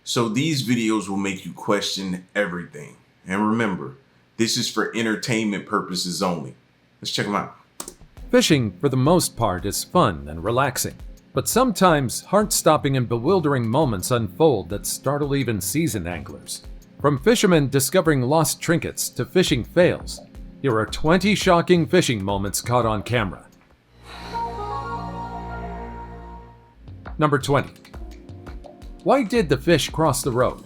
So these videos will make you question everything. And remember, this is for entertainment purposes only. Let's check them out. Fishing, for the most part, is fun and relaxing. But sometimes, heart-stopping and bewildering moments unfold that startle even seasoned anglers. From fishermen discovering lost trinkets to fishing fails, here are 20 shocking fishing moments caught on camera. Number 20. Why did the fish cross the road?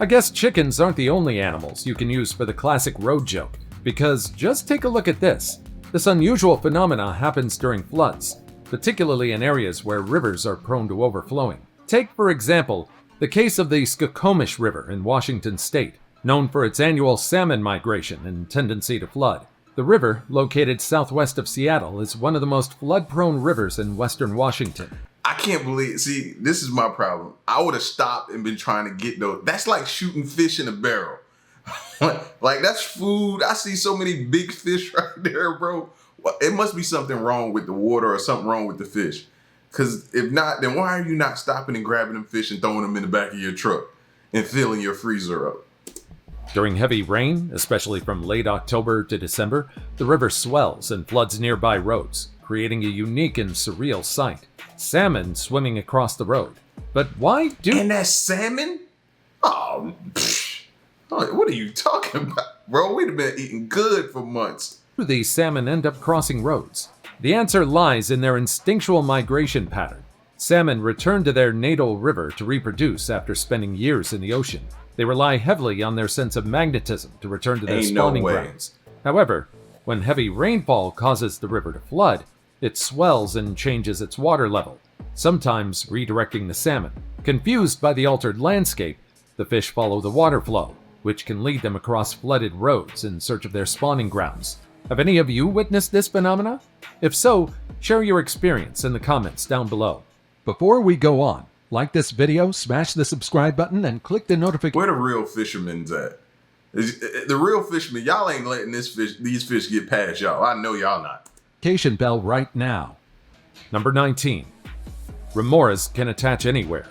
I guess chickens aren't the only animals you can use for the classic road joke, because just take a look at this. This unusual phenomena happens during floods, particularly in areas where rivers are prone to overflowing. Take, for example, the case of the Skokomish River in Washington state, known for its annual salmon migration and tendency to flood. The river, located southwest of Seattle, is one of the most flood-prone rivers in western Washington. I can't believe, see, this is my problem. I would have stopped and been trying to get those. That's like shooting fish in a barrel. Like, that's food. I see so many big fish right there, bro. Well, it must be something wrong with the water or something wrong with the fish. Because if not, then why are you not stopping and grabbing them fish and throwing them in the back of your truck and filling your freezer up? During heavy rain, especially from late October to December, the river swells and floods nearby roads, creating a unique and surreal sight. Salmon swimming across the road. But why do— And that's salmon? Oh, what are you talking about, bro? We'd have been eating good for months. these salmon end up crossing roads? The answer lies in their instinctual migration pattern. Salmon return to their natal river to reproduce after spending years in the ocean. They rely heavily on their sense of magnetism to return to their spawning grounds. However, when heavy rainfall causes the river to flood, it swells and changes its water level, sometimes redirecting the salmon. Confused by the altered landscape, the fish follow the water flow, which can lead them across flooded roads in search of their spawning grounds. Have any of you witnessed this phenomena? If so, share your experience in the comments down below. Before we go on, like this video, smash the subscribe button, and click the notification. Where the real fishermen's at? The real fishermen, y'all ain't letting these fish get past y'all. I know y'all not. Bell right now. Number 19. Remoras can attach anywhere.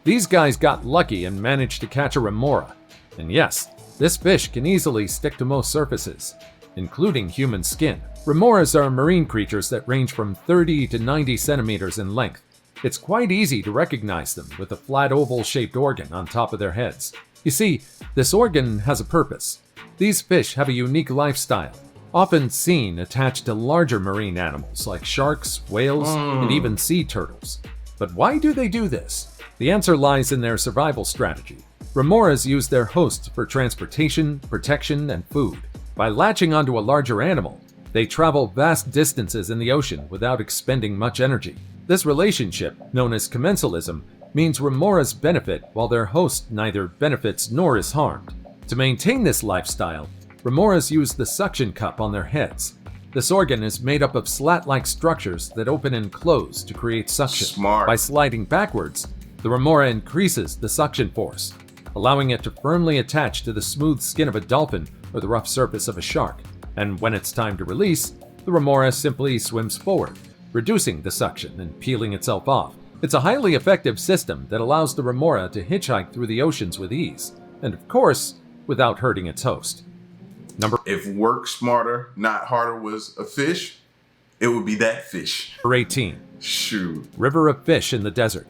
These guys got lucky and managed to catch a remora. And yes, this fish can easily stick to most surfaces, including human skin. Remoras are marine creatures that range from 30 to 90 centimeters in length. It's quite easy to recognize them with a flat oval-shaped organ on top of their heads. You see, this organ has a purpose. These fish have a unique lifestyle, often seen attached to larger marine animals like sharks, whales, and even sea turtles. But why do they do this? The answer lies in their survival strategy. Remoras use their hosts for transportation, protection, and food. By latching onto a larger animal, they travel vast distances in the ocean without expending much energy. This relationship, known as commensalism, means remoras benefit while their host neither benefits nor is harmed. To maintain this lifestyle, remoras use the suction cup on their heads. This organ is made up of slat-like structures that open and close to create suction. Smart. By sliding backwards, the remora increases the suction force, allowing it to firmly attach to the smooth skin of a dolphin or the rough surface of a shark. And when it's time to release, the remora simply swims forward, reducing the suction and peeling itself off. It's a highly effective system that allows the remora to hitchhike through the oceans with ease, and of course, without hurting its host. If work smarter, not harder was a fish, it would be that fish. Number 18. Shoot. River of fish in the desert.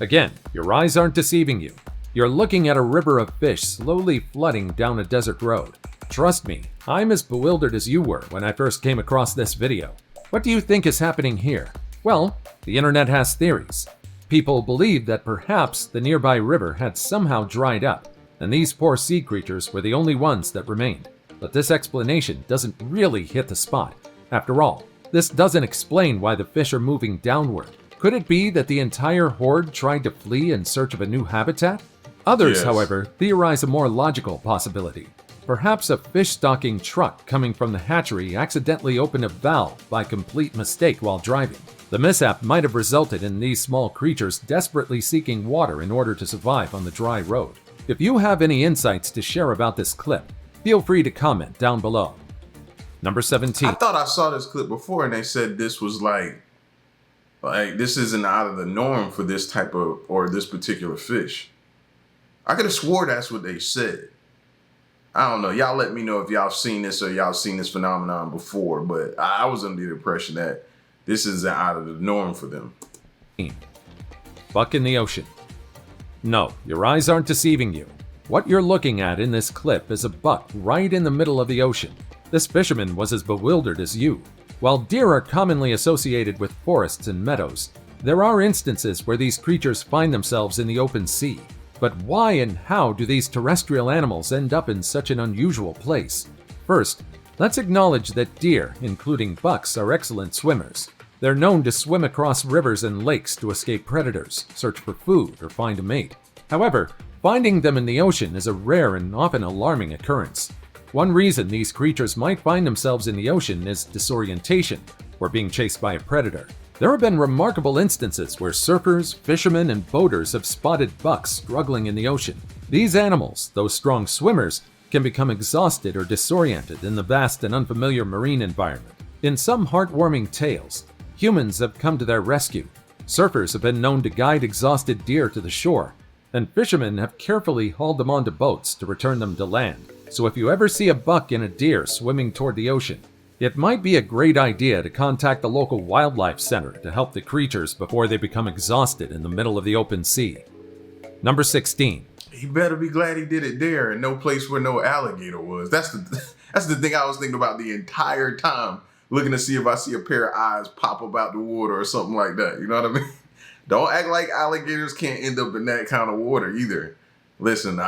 Again, your eyes aren't deceiving you. You're looking at a river of fish slowly flooding down a desert road. Trust me, I'm as bewildered as you were when I first came across this video. What do you think is happening here? Well, the internet has theories. People believe that perhaps the nearby river had somehow dried up, and these poor sea creatures were the only ones that remained. But this explanation doesn't really hit the spot. After all, this doesn't explain why the fish are moving downward. Could it be that the entire horde tried to flee in search of a new habitat? Others, however, theorize a more logical possibility. Perhaps a fish-stocking truck coming from the hatchery accidentally opened a valve by complete mistake while driving. The mishap might have resulted in these small creatures desperately seeking water in order to survive on the dry road. If you have any insights to share about this clip, feel free to comment down below. Number 17. I thought I saw this clip before and they said this was like Like, this isn't out of the norm for this type of, or this particular fish. I could have swore that's what they said. I don't know. Y'all let me know if y'all seen this or y'all seen this phenomenon before, but I was under the impression that this isn't out of the norm for them. Buck in the ocean. No, your eyes aren't deceiving you. What you're looking at in this clip is a buck right in the middle of the ocean. This fisherman was as bewildered as you. While deer are commonly associated with forests and meadows, there are instances where these creatures find themselves in the open sea. But why and how do these terrestrial animals end up in such an unusual place? First, let's acknowledge that deer, including bucks, are excellent swimmers. They're known to swim across rivers and lakes to escape predators, search for food, or find a mate. However, finding them in the ocean is a rare and often alarming occurrence. One reason these creatures might find themselves in the ocean is disorientation, or being chased by a predator. There have been remarkable instances where surfers, fishermen, and boaters have spotted bucks struggling in the ocean. These animals, though strong swimmers, can become exhausted or disoriented in the vast and unfamiliar marine environment. In some heartwarming tales, humans have come to their rescue. Surfers have been known to guide exhausted deer to the shore, and fishermen have carefully hauled them onto boats to return them to land. So if you ever see a buck and a deer swimming toward the ocean, it might be a great idea to contact the local wildlife center to help the creatures before they become exhausted in the middle of the open sea. Number 16. He better be glad he did it there and no place where no alligator was. That's the thing I was thinking about the entire time, looking to see if I see a pair of eyes pop up out the water or something like that. You know what I mean? Don't act like alligators can't end up in that kind of water either. Listen,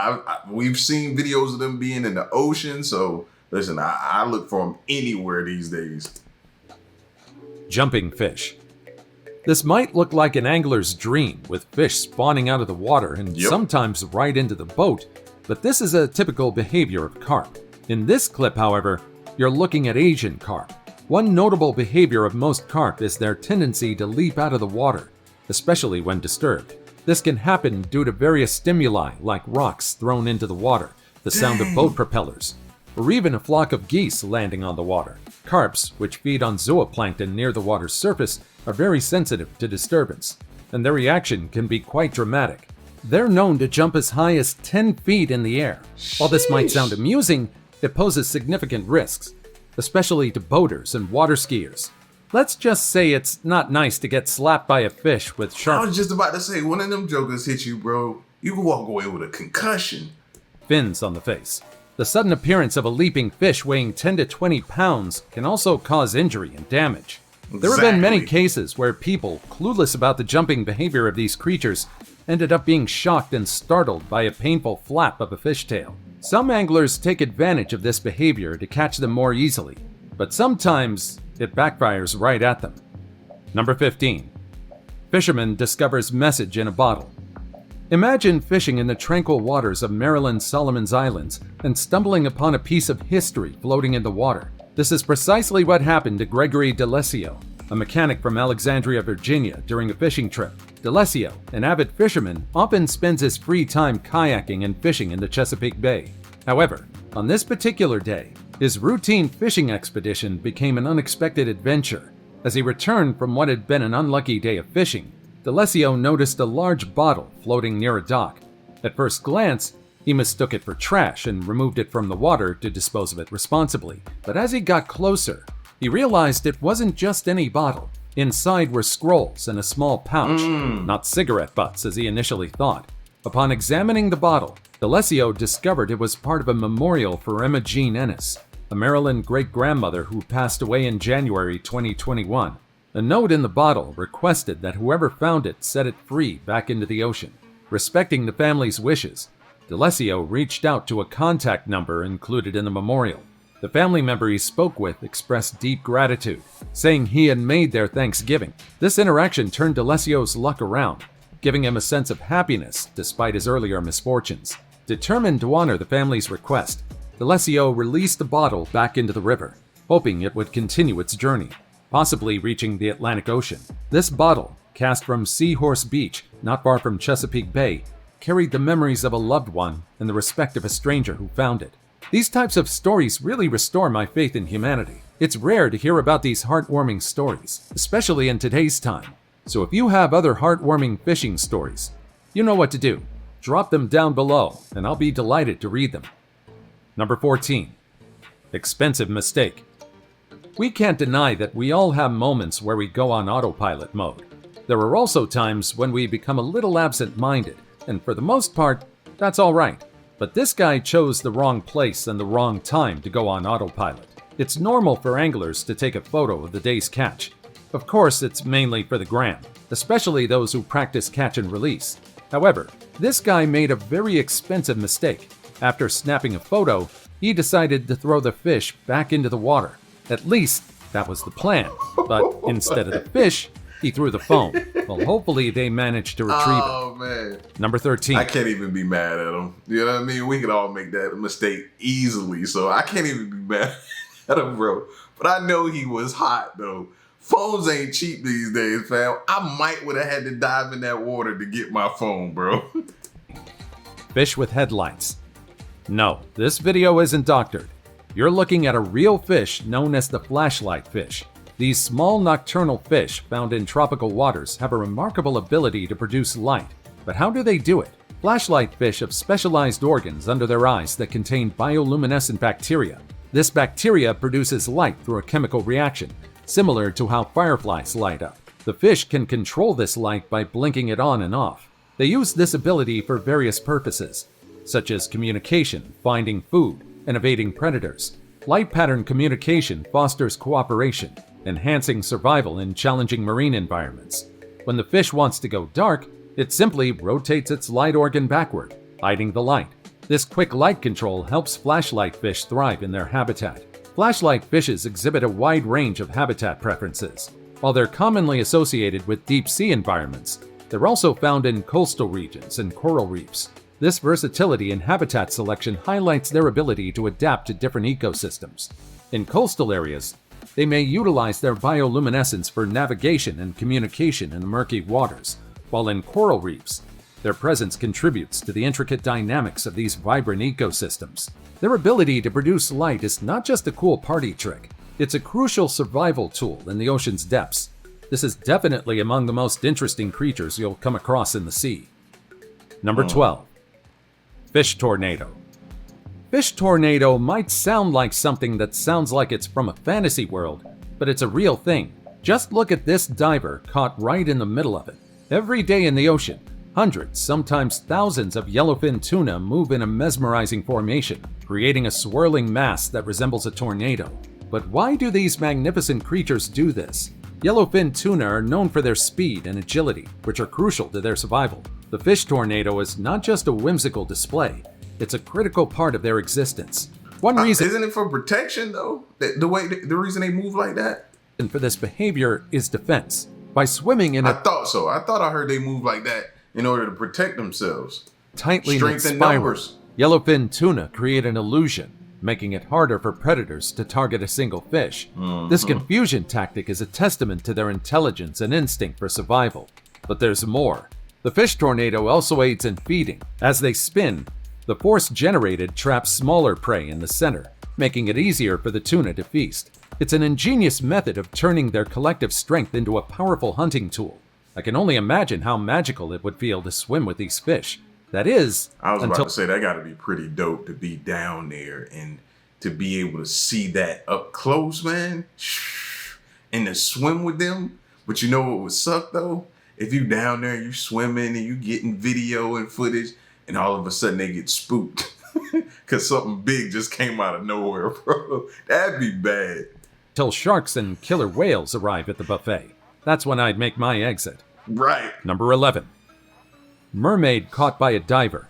we've seen videos of them being in the ocean, so listen, I look for them anywhere these days. Jumping fish. This might look like an angler's dream, with fish spawning out of the water and sometimes right into the boat, but this is a typical behavior of carp. In this clip, however, you're looking at Asian carp. One notable behavior of most carp is their tendency to leap out of the water, especially when disturbed. This can happen due to various stimuli like rocks thrown into the water, the sound of boat propellers, or even a flock of geese landing on the water. Carps, which feed on zooplankton near the water's surface, are very sensitive to disturbance, and their reaction can be quite dramatic. They're known to jump as high as 10 feet in the air. While this might sound amusing, it poses significant risks, especially to boaters and water skiers. Let's just say it's not nice to get slapped by a fish with sharp... I was just about to say, one of them jokers hit you, bro. You can walk away with a concussion. Fins on the face. The sudden appearance of a leaping fish weighing 10 to 20 pounds can also cause injury and damage. There have been many cases where people, clueless about the jumping behavior of these creatures, ended up being shocked and startled by a painful flap of a fishtail. Some anglers take advantage of this behavior to catch them more easily, but sometimes it backfires right at them. Number 15. Fisherman discovers message in a bottle. Imagine fishing in the tranquil waters of Maryland's Solomon's Islands and stumbling upon a piece of history floating in the water. This is precisely what happened to Gregory D'Alessio, a mechanic from Alexandria, Virginia, during a fishing trip. D'Alessio, an avid fisherman, often spends his free time kayaking and fishing in the Chesapeake Bay. However, on this particular day, his routine fishing expedition became an unexpected adventure. As he returned from what had been an unlucky day of fishing, D'Alessio noticed a large bottle floating near a dock. At first glance, he mistook it for trash and removed it from the water to dispose of it responsibly. But as he got closer, he realized it wasn't just any bottle. Inside were scrolls and a small pouch, not cigarette butts as he initially thought. Upon examining the bottle, D'Alessio discovered it was part of a memorial for Emma Jean Ennis, a Maryland great-grandmother who passed away in January 2021. A note in the bottle requested that whoever found it set it free back into the ocean. Respecting the family's wishes, D'Alessio reached out to a contact number included in the memorial. The family member he spoke with expressed deep gratitude, saying he had made their Thanksgiving. This interaction turned D'Alessio's luck around, giving him a sense of happiness despite his earlier misfortunes. Determined to honor the family's request, D'Alessio released the bottle back into the river, hoping it would continue its journey, possibly reaching the Atlantic Ocean. This bottle, cast from Seahorse Beach, not far from Chesapeake Bay, carried the memories of a loved one and the respect of a stranger who found it. These types of stories really restore my faith in humanity. It's rare to hear about these heartwarming stories, especially in today's time. So if you have other heartwarming fishing stories, you know what to do. Drop them down below, and I'll be delighted to read them. Number 14. Expensive mistake. We can't deny that we all have moments where we go on autopilot mode. There are also times when we become a little absent-minded, and for the most part, that's alright. But this guy chose the wrong place and the wrong time to go on autopilot. It's normal for anglers to take a photo of the day's catch. Of course, it's mainly for the gram, especially those who practice catch and release. However, this guy made a very expensive mistake. After snapping a photo, he decided to throw the fish back into the water. At least, that was the plan. But instead of the fish, he threw the phone. Well, hopefully they managed to retrieve it. Oh, man. Number 13. I can't even be mad at him. You know what I mean? We could all make that mistake easily, so I can't even be mad at him, bro. But I know he was hot, though. Phones ain't cheap these days, fam. I might would have had to dive in that water to get my phone, bro. Fish with headlights. No, this video isn't doctored. You're looking at a real fish known as the flashlight fish. These small nocturnal fish found in tropical waters have a remarkable ability to produce light. But how do they do it? Flashlight fish have specialized organs under their eyes that contain bioluminescent bacteria. This bacteria produces light through a chemical reaction, similar to how fireflies light up. The fish can control this light by blinking it on and off. They use this ability for various purposes, such as communication, finding food, and evading predators. Light pattern communication fosters cooperation, enhancing survival in challenging marine environments. When the fish wants to go dark, it simply rotates its light organ backward, hiding the light. This quick light control helps flashlight fish thrive in their habitat. Flashlight fishes exhibit a wide range of habitat preferences. While they're commonly associated with deep-sea environments, they're also found in coastal regions and coral reefs. This versatility in habitat selection highlights their ability to adapt to different ecosystems. In coastal areas, they may utilize their bioluminescence for navigation and communication in murky waters, while in coral reefs, their presence contributes to the intricate dynamics of these vibrant ecosystems. Their ability to produce light is not just a cool party trick, it's a crucial survival tool in the ocean's depths. This is definitely among the most interesting creatures you'll come across in the sea. Number 12. Fish tornado. Fish tornado might sound like something that sounds like it's from a fantasy world, but it's a real thing. Just look at this diver caught right in the middle of it. Every day in the ocean, hundreds, sometimes thousands of yellowfin tuna move in a mesmerizing formation, creating a swirling mass that resembles a tornado. But why do these magnificent creatures do this? Yellowfin tuna are known for their speed and agility, which are crucial to their survival. The fish tornado is not just a whimsical display, it's a critical part of their existence. One reason isn't it for protection though? The reason they move like that? for this behavior is defense. By swimming in I thought so. I thought I heard they move like that in order to protect themselves. tightly knit Strength in spiral, numbers. yellowfin tuna create an illusion, making it harder for predators to target a single fish. This confusion tactic is a testament to their intelligence and instinct for survival. But there's more. The fish tornado also aids in feeding. As they spin, the force generated traps smaller prey in the center, making it easier for the tuna to feast. It's an ingenious method of turning their collective strength into a powerful hunting tool. I can only imagine how magical it would feel to swim with these fish. That is, I was until about to say that got to be pretty dope to be down there and to be able to see that up close, man, and to swim with them. But you know what would suck though? If you down there, you swimming and you getting video and footage, and all of a sudden they get spooked because something big just came out of nowhere, bro. That'd be bad. sharks and killer whales arrive at the buffet. That's when I'd make my exit. Right. Number 11. Mermaid caught by a diver.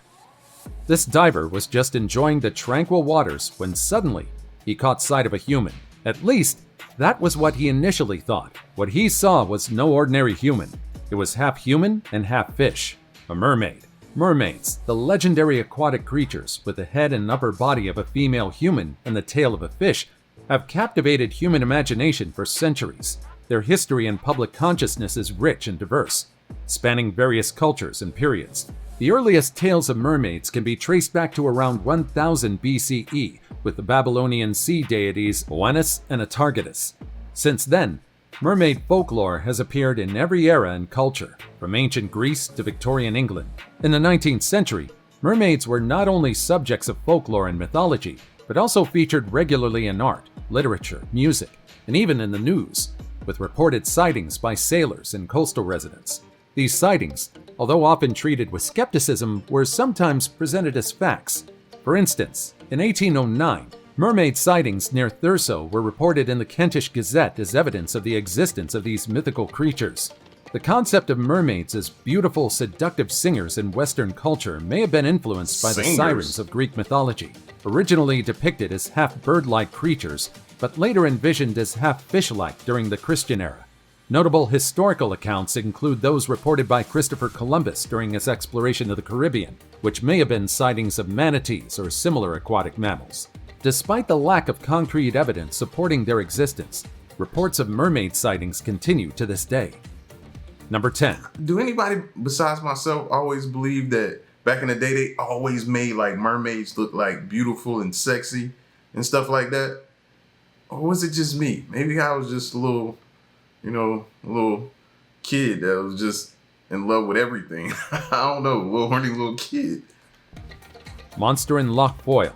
This diver was just enjoying the tranquil waters when suddenly he caught sight of a human. At least, that was what he initially thought. What he saw was no ordinary human. It was half human and half fish. A mermaid. Mermaids, the legendary aquatic creatures with the head and upper body of a female human and the tail of a fish, have captivated human imagination for centuries. Their history and public consciousness is rich and diverse, spanning various cultures and periods. The earliest tales of mermaids can be traced back to around 1000 BCE with the Babylonian sea deities Oannes and Atargatis. Since then, Mermaid folklore has appeared in every era and culture, from ancient Greece to Victorian England. In the 19th century, mermaids were not only subjects of folklore and mythology, but also featured regularly in art, literature, music, and even in the news, with reported sightings by sailors and coastal residents. These sightings, although often treated with skepticism, were sometimes presented as facts. For instance, in 1809, mermaid sightings near Thurso were reported in the Kentish Gazette as evidence of the existence of these mythical creatures. The concept of mermaids as beautiful, seductive singers in Western culture may have been influenced by the sirens of Greek mythology, originally depicted as half-bird-like creatures, but later envisioned as half-fish-like during the Christian era. Notable historical accounts include those reported by Christopher Columbus during his exploration of the Caribbean, which may have been sightings of manatees or similar aquatic mammals. Despite the lack of concrete evidence supporting their existence, reports of mermaid sightings continue to this day. Number 10. Do anybody besides myself always believe that back in the day they always made like mermaids look like beautiful and sexy and stuff like that? Or was it just me? Maybe I was just a little kid that was just in love with everything. I don't know, little horny little kid. Monster in Loch Foyle.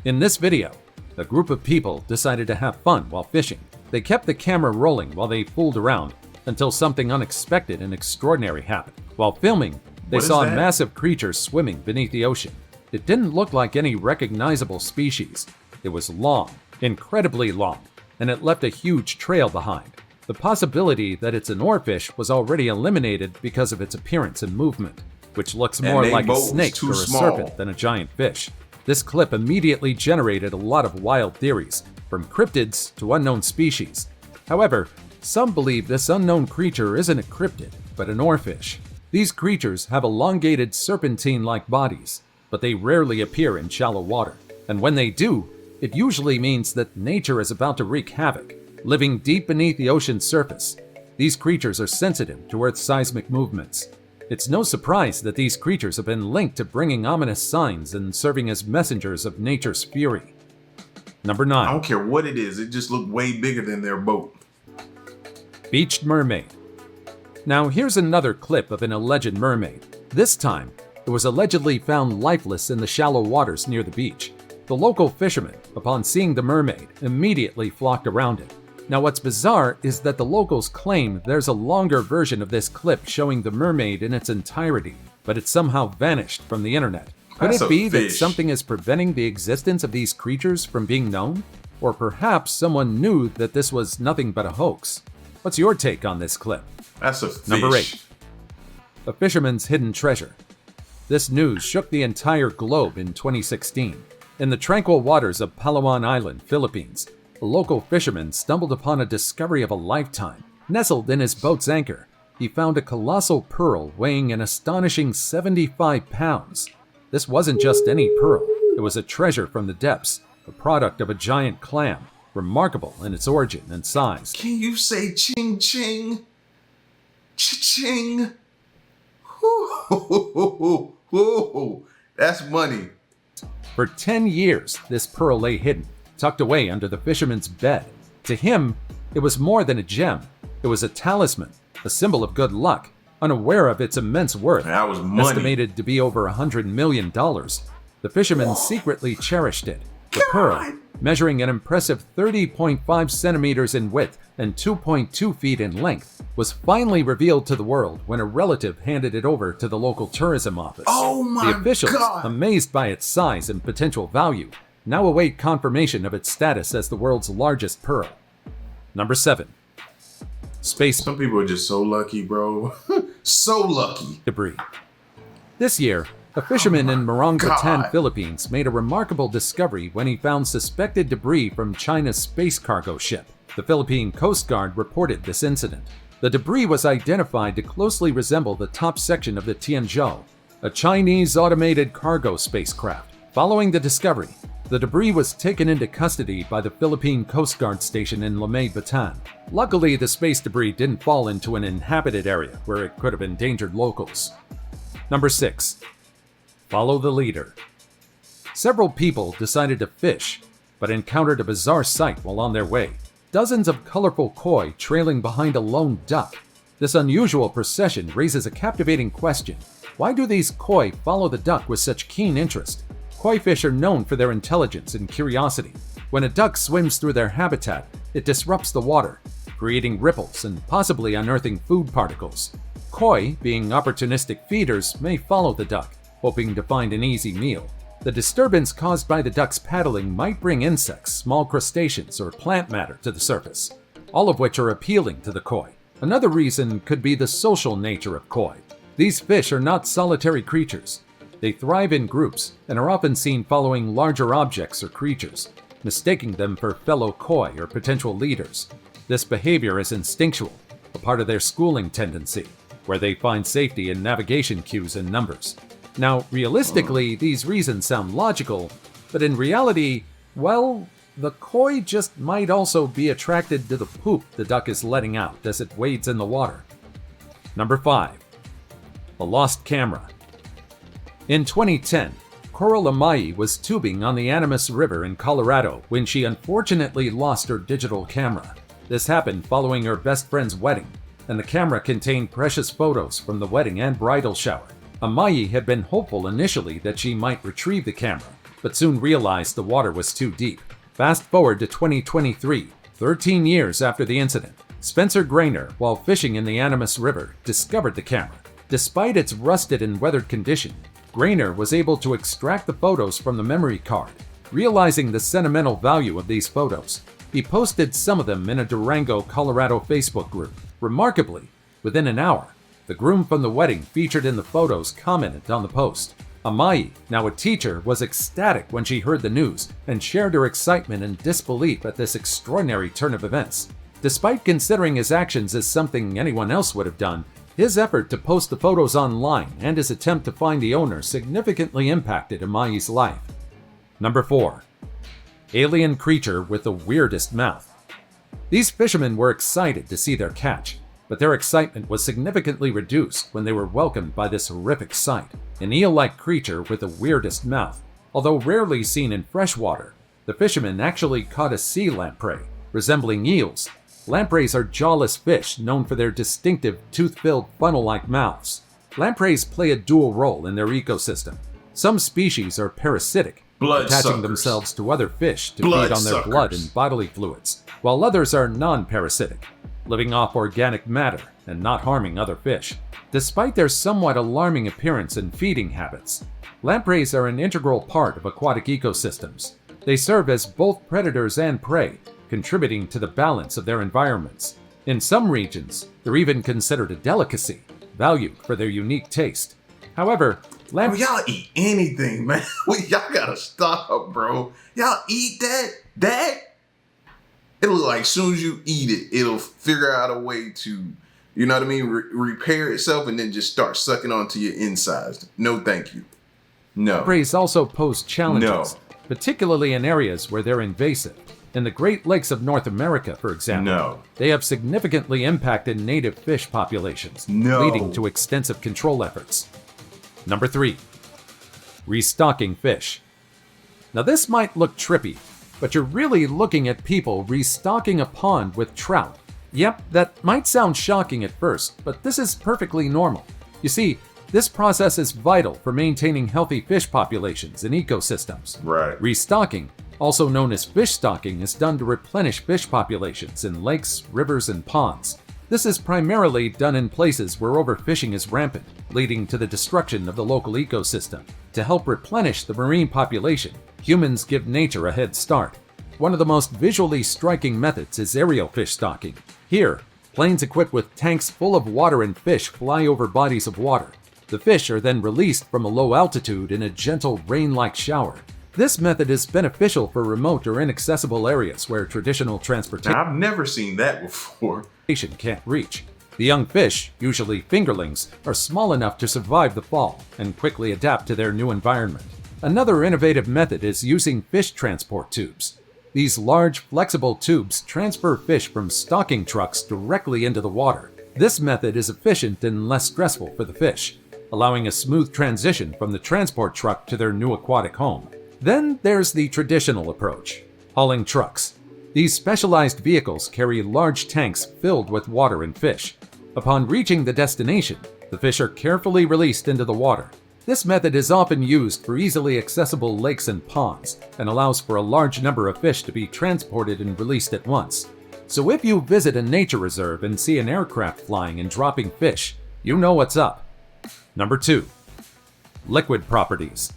In this video, a group of people decided to have fun while fishing. They kept the camera rolling while they fooled around until something unexpected and extraordinary happened. While filming, they saw a massive creature swimming beneath the ocean. It didn't look like any recognizable species. It was long, incredibly long, and it left a huge trail behind. The possibility that it's an oarfish was already eliminated because of its appearance and movement, which looks more like a snake or a serpent than a giant fish. This clip immediately generated a lot of wild theories, from cryptids to unknown species. However, some believe this unknown creature isn't a cryptid, but an oarfish. These creatures have elongated serpentine-like bodies, but they rarely appear in shallow water. And when they do, it usually means that nature is about to wreak havoc. Living deep beneath the ocean's surface, these creatures are sensitive to Earth's seismic movements. It's no surprise that these creatures have been linked to bringing ominous signs and serving as messengers of nature's fury. Number 9. I don't care what it is, it just looked way bigger than their boat. Beached mermaid. Now here's another clip of an alleged mermaid. This time, it was allegedly found lifeless in the shallow waters near the beach. The local fishermen, upon seeing the mermaid, immediately flocked around it. Now what's bizarre is that the locals claim there's a longer version of this clip showing the mermaid in its entirety, but it somehow vanished from the internet. Could it be that something is preventing the existence of these creatures from being known? Or perhaps someone knew that this was nothing but a hoax? What's your take on this clip? That's a fish. Number 8. A fisherman's hidden treasure. This news shook the entire globe in 2016. In the tranquil waters of Palawan Island, Philippines, a local fisherman stumbled upon a discovery of a lifetime. Nestled in his boat's anchor, he found a colossal pearl weighing an astonishing 75 pounds. This wasn't just any pearl, it was a treasure from the depths, the product of a giant clam, remarkable in its origin and size. Can you say ching ching? Cha-ching. Whoo, that's money. For 10 years, this pearl lay hidden, tucked away under the fisherman's bed. To him, it was more than a gem. It was a talisman, a symbol of good luck. Unaware of its immense worth, that was money. Estimated to be over $100 million, the fisherman secretly cherished it. The pearl, measuring an impressive 30.5 centimeters in width and 2.2 feet in length, was finally revealed to the world when a relative handed it over to the local tourism office. Oh my The officials, God. amazed by its size and potential value, now await confirmation of its status as the world's largest pearl. Number 7. Space Some people are just so lucky, bro. So lucky. debris. This year, a fisherman in Morong, Philippines made a remarkable discovery when he found suspected debris from China's space cargo ship. The Philippine Coast Guard reported this incident. The debris was identified to closely resemble the top section of the Tianzhou, a Chinese automated cargo spacecraft. Following the discovery, the debris was taken into custody by the Philippine Coast Guard station in Lamay, Bataan. Luckily, the space debris didn't fall into an inhabited area where it could have endangered locals. Number 6. Follow the leader. Several people decided to fish, but encountered a bizarre sight while on their way. dozens of colorful koi trailing behind a lone duck. This unusual procession raises a captivating question. Why do these koi follow the duck with such keen interest? Koi fish are known for their intelligence and curiosity. When a duck swims through their habitat, it disrupts the water, creating ripples and possibly unearthing food particles. Koi, being opportunistic feeders, may follow the duck, hoping to find an easy meal. The disturbance caused by the duck's paddling might bring insects, small crustaceans, or plant matter to the surface, all of which are appealing to the koi. Another reason could be the social nature of koi. These fish are not solitary creatures. They thrive in groups and are often seen following larger objects or creatures, mistaking them for fellow koi or potential leaders. This behavior is instinctual, a part of their schooling tendency, where they find safety in navigation cues and numbers. Now, realistically, these reasons sound logical, but in reality, well, the koi just might also be attracted to the poop the duck is letting out as it wades in the water. Number 5. A lost camera. In 2010, Coral Amai was tubing on the Animas River in Colorado when she unfortunately lost her digital camera. This happened following her best friend's wedding, and the camera contained precious photos from the wedding and bridal shower. Amai had been hopeful initially that she might retrieve the camera, but soon realized the water was too deep. Fast forward to 2023, 13 years after the incident. Spencer Grainer, while fishing in the Animas River, discovered the camera. Despite its rusted and weathered condition, Grainer was able to extract the photos from the memory card. Realizing the sentimental value of these photos, he posted some of them in a Durango, Colorado Facebook group. Remarkably, within an hour, the groom from the wedding featured in the photos commented on the post. Amai, now a teacher, was ecstatic when she heard the news and shared her excitement and disbelief at this extraordinary turn of events. Despite considering his actions as something anyone else would have done, his effort to post the photos online and his attempt to find the owner significantly impacted Amai's life. Number 4. Alien creature with the weirdest mouth. These fishermen were excited to see their catch, but their excitement was significantly reduced when they were welcomed by this horrific sight. An eel-like creature with the weirdest mouth. Although rarely seen in freshwater, the fishermen actually caught a sea lamprey, resembling eels. Lampreys are jawless fish known for their distinctive tooth-filled funnel-like mouths. Lampreys play a dual role in their ecosystem. Some species are parasitic, attaching themselves to other fish to feed on their blood and bodily fluids, while others are non-parasitic, living off organic matter and not harming other fish. Despite their somewhat alarming appearance and feeding habits, lampreys are an integral part of aquatic ecosystems. They serve as both predators and prey, contributing to the balance of their environments. In some regions, they're even considered a delicacy, valued for their unique taste. However, y'all eat anything, man. Y'all gotta stop, bro. Y'all eat that? It'll like, as soon as you eat it, it'll figure out a way to, you know what I mean, repair itself and then just start sucking onto your insides. No, thank you. No. Lampreys also pose challenges, particularly in areas where they're invasive. In the Great Lakes of North America, for example, they have significantly impacted native fish populations, leading to extensive control efforts. Number 3. Restocking fish. Now this might look trippy, but you're really looking at people restocking a pond with trout. Yep, that might sound shocking at first, but this is perfectly normal. You see, this process is vital for maintaining healthy fish populations and ecosystems. Right. Restocking, also known as fish stocking, is done to replenish fish populations in lakes, rivers, and ponds. This is primarily done in places where overfishing is rampant, leading to the destruction of the local ecosystem. To help replenish the marine population, humans give nature a head start. One of the most visually striking methods is aerial fish stocking. Here, planes equipped with tanks full of water and fish fly over bodies of water. The fish are then released from a low altitude in a gentle rain-like shower. This method is beneficial for remote or inaccessible areas where traditional transportation I've never seen that before. Can't reach. The young fish, usually fingerlings, are small enough to survive the fall and quickly adapt to their new environment. Another innovative method is using fish transport tubes. These large, flexible tubes transfer fish from stocking trucks directly into the water. This method is efficient and less stressful for the fish, allowing a smooth transition from the transport truck to their new aquatic home. Then there's the traditional approach, hauling trucks. These specialized vehicles carry large tanks filled with water and fish. Upon reaching the destination, the fish are carefully released into the water. This method is often used for easily accessible lakes and ponds and allows for a large number of fish to be transported and released at once. So if you visit a nature reserve and see an aircraft flying and dropping fish, you know what's up. Number 2. Liquid properties.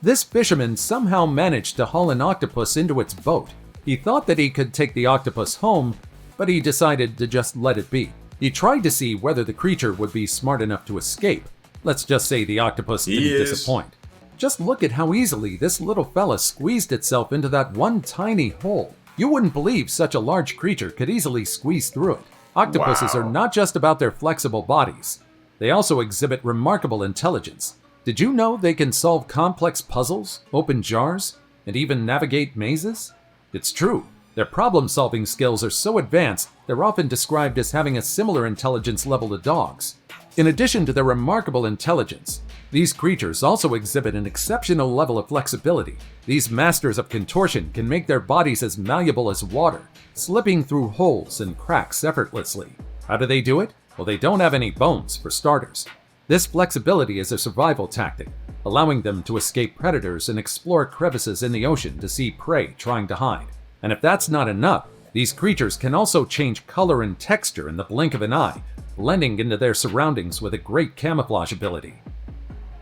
This fisherman somehow managed to haul an octopus into its boat. He thought that he could take the octopus home, but he decided to just let it be. He tried to see whether the creature would be smart enough to escape. Let's just say the octopus didn't disappoint. Just look at how easily this little fella squeezed itself into that one tiny hole. You wouldn't believe such a large creature could easily squeeze through it. Octopuses are not just about their flexible bodies. They also exhibit remarkable intelligence. Did you know they can solve complex puzzles, open jars, and even navigate mazes? It's true. Their problem-solving skills are so advanced, they're often described as having a similar intelligence level to dogs. In addition to their remarkable intelligence, these creatures also exhibit an exceptional level of flexibility. These masters of contortion can make their bodies as malleable as water, slipping through holes and cracks effortlessly. How do they do it? Well, they don't have any bones, for starters. This flexibility is a survival tactic, allowing them to escape predators and explore crevices in the ocean to see prey trying to hide. And if that's not enough, these creatures can also change color and texture in the blink of an eye, blending into their surroundings with a great camouflage ability.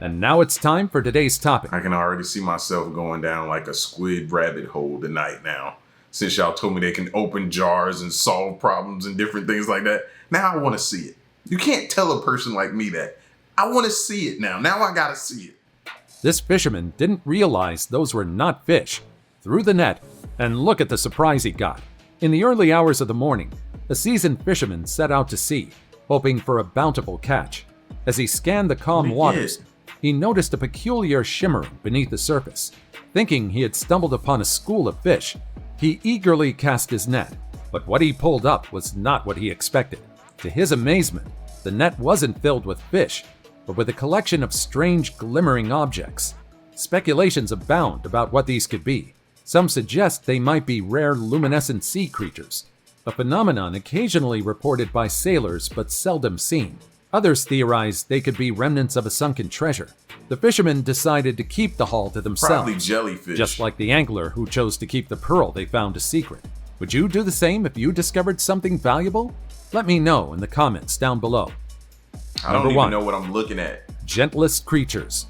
And now it's time for today's topic. I can already see myself going down like a squid rabbit hole tonight now. Since y'all told me they can open jars and solve problems and different things like that, now I want to see it. You can't tell a person like me that. I want to see it now. Now I gotta see it. This fisherman didn't realize those were not fish. Threw the net, and look at the surprise he got. In the early hours of the morning, a seasoned fisherman set out to sea, hoping for a bountiful catch. As he scanned the calm waters, he noticed a peculiar shimmering beneath the surface. Thinking he had stumbled upon a school of fish, he eagerly cast his net, but what he pulled up was not what he expected. To his amazement, the net wasn't filled with fish, but with a collection of strange glimmering objects. Speculations abound about what these could be. Some suggest they might be rare luminescent sea creatures, a phenomenon occasionally reported by sailors but seldom seen. Others theorize they could be remnants of a sunken treasure. The fishermen decided to keep the haul to themselves. Probably jellyfish. Just like the angler who chose to keep the pearl they found a secret. Would you do the same if you discovered something valuable? Let me know in the comments down below. I don't even know what I'm looking at. Gentlest creatures.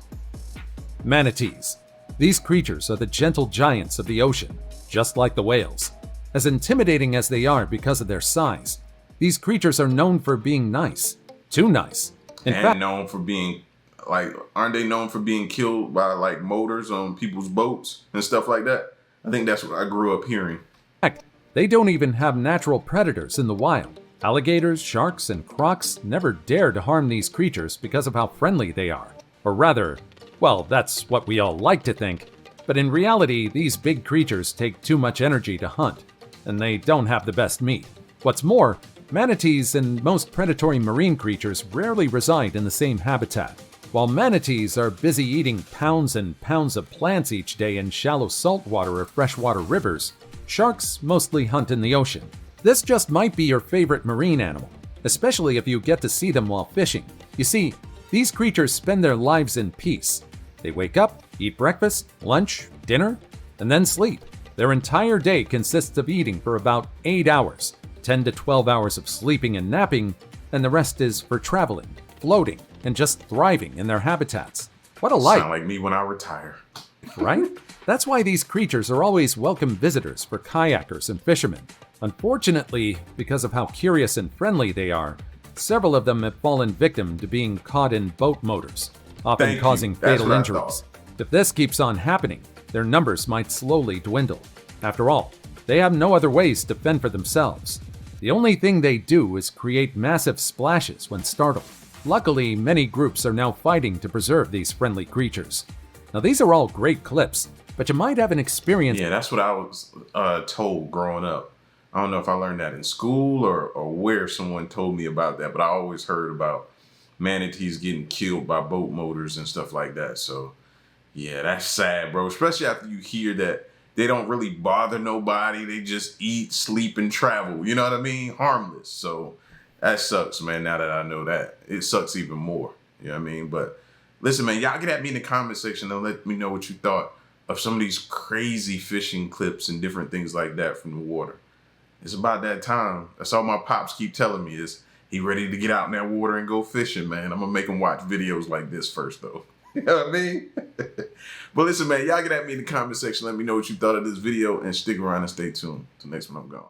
Manatees. These creatures are the gentle giants of the ocean, just like the whales. As intimidating as they are because of their size, these creatures are known for being nice. Too nice. In fact, known for being, aren't they known for being killed by, motors on people's boats and stuff like that? I think that's what I grew up hearing. In fact, they don't even have natural predators in the wild. Alligators, sharks, and crocs never dare to harm these creatures because of how friendly they are. Or rather, well, that's what we all like to think. But in reality, these big creatures take too much energy to hunt, and they don't have the best meat. What's more, manatees and most predatory marine creatures rarely reside in the same habitat. While manatees are busy eating pounds and pounds of plants each day in shallow saltwater or freshwater rivers, sharks mostly hunt in the ocean. This just might be your favorite marine animal, especially if you get to see them while fishing. You see, these creatures spend their lives in peace. They wake up, eat breakfast, lunch, dinner, and then sleep. Their entire day consists of eating for about 8 hours, 10 to 12 hours of sleeping and napping, and the rest is for traveling, floating, and just thriving in their habitats. What a life! Sound like me when I retire. Right? That's why these creatures are always welcome visitors for kayakers and fishermen. Unfortunately, because of how curious and friendly they are, several of them have fallen victim to being caught in boat motors, often causing fatal injuries. If this keeps on happening, their numbers might slowly dwindle. After all, they have no other ways to fend for themselves. The only thing they do is create massive splashes when startled. Luckily, many groups are now fighting to preserve these friendly creatures. Now, these are all great clips, but you might have an experience. Yeah, that's what I was told growing up. I don't know if I learned that in school or where someone told me about that, but I always heard about manatees getting killed by boat motors and stuff like that. So, yeah, that's sad, bro. Especially after you hear that They don't really bother nobody. They just eat, sleep, and travel. You know what I mean? Harmless. So that sucks, man, now that I know that. It sucks even more. You know what I mean? But listen, man, y'all get at me in the comment section and let me know what you thought of some of these crazy fishing clips and different things like that from the water. It's about that time. That's all my pops keep telling me is he ready to get out in that water and go fishing, man. I'm going to make him watch videos like this first, though. You know what I mean? But listen, man, y'all get at me in the comment section. Let me know what you thought of this video and stick around and stay tuned. Till next one, I'm gone.